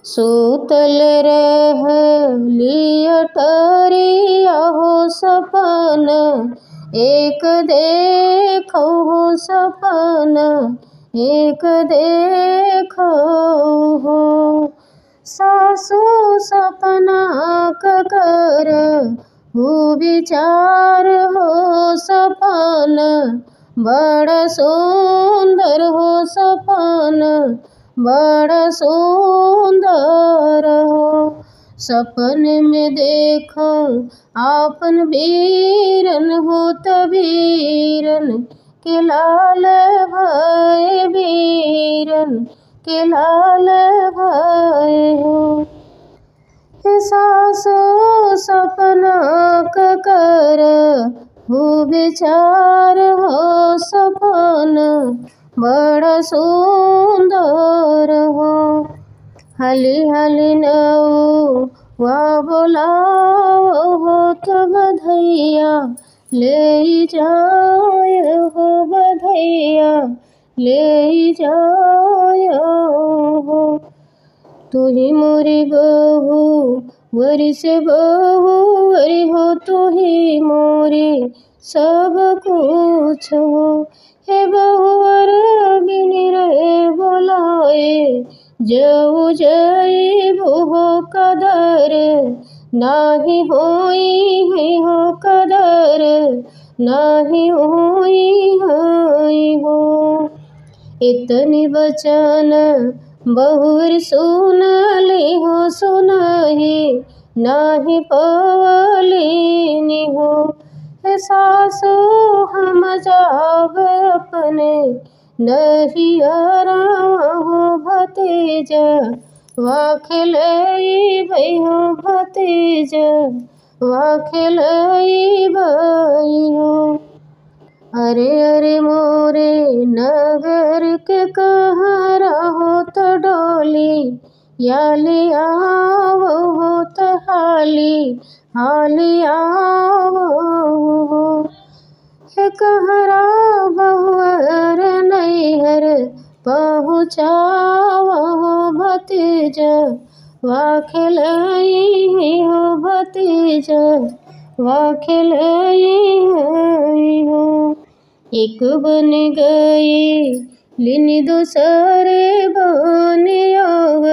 सूतल रहली अटरिया हो सपन, एक देखो हो सपन, एक देखो हो। सासु सपना कर हु विचार हो सपन, बड़ा सुंदर हो सपन, बड़ा सुंदर हो। सपन में देखो आपन वीरन होत वीरन के लाल भय, वीरन के लाल भय हो। सासु सपना कर हु विचार हो सपन, बड़ा सुंदर हो। हली हली नऊ वा बोलाओ हो तो बधैया ले जाय हो, बधैया ले जाय हो। तू ही मोरी बहू वरी से बहू वरी हो, तू ही मोरी सब कुछ हो। हे बहुवर बिनी रे बोलाए, जऊ जईबू हो कदर, नाही होई है हो कदर, नाही होई है हो। इतनी बचन बहुर सुनली हो, सुनही नाही पवलीनी हो। हे सासु हम जाब अपने नहीं हो, भतीजा वा खिलई भई हो, भतीजा वा खिलई भई हो। अरे अरे मोरे नगर के कहाँ रहो तो डोली, याली आओ हो तो हाली हाली आओ हो। हे कहरा बहुअर नैहर पहुँचाओ हो, भतीजा वा खिलई हो, भतीजा वा खिलई हो। एक बन गई लिनी दूसरे बने आव,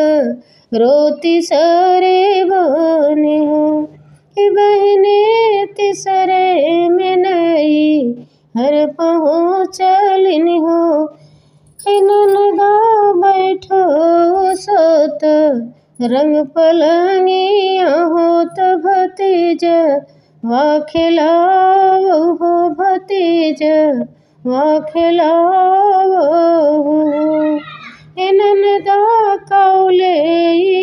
रोती सरे बने हो। बहने तीसरे में नई हर पहुँचलिन हो। ननदा बैठो सोत रंग पलंगिया हो, तो भतीजा वा खिलाओ हो, भतीजा वा खिलाओ हो। ननदा कौले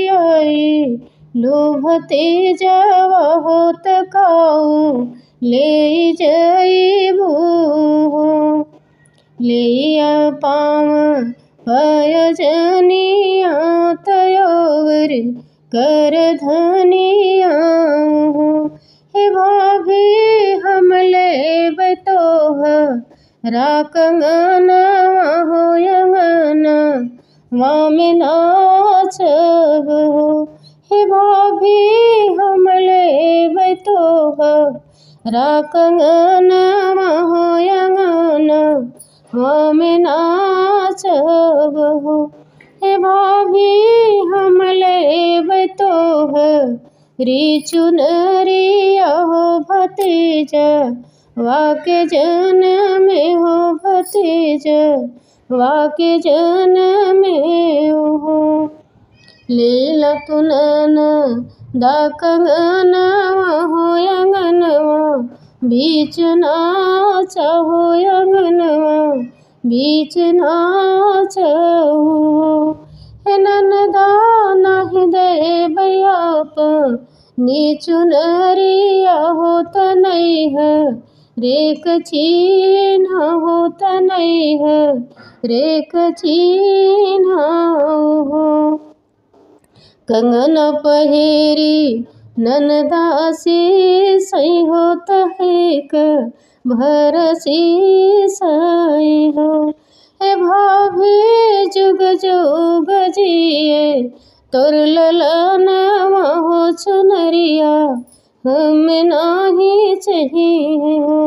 आई लो, भतीजा हो तो काऊ ले जईबू हो। लिया पाव पयजनिया तयोवर कर धनिया हो। हे भाभी हम ले बतोह राकंगना हो, यंगना वामे नाचब हो। हे भाभी हम ले बतोह राकंगना हो, यंगना वामे नाचब हो। हे भाभी हम ले बतोह री चुनरिया हो, भतीजा वाके जन्म हो, भतीजा वाके जन्म हो। लीला तुनन दा कंगनवा हो, अंगनवा बीच नाचा हो, अंगनवा बीच नाचा हो। ननदा नाही दे बयाप नीचु नरिया हो, तो नहीं है रेक चिन्ह हो, तो नहीं है रेक चिन्ह हो। कंगन पहिरी ननदासी सही हो, तहिक भरसी सही हो। हे भाभी जुग जुग जिए तोर ललनवा हो चुनरिया हमें नाही चाहिए हो।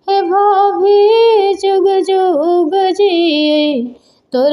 हे भाभी जुग जुग जिए तोर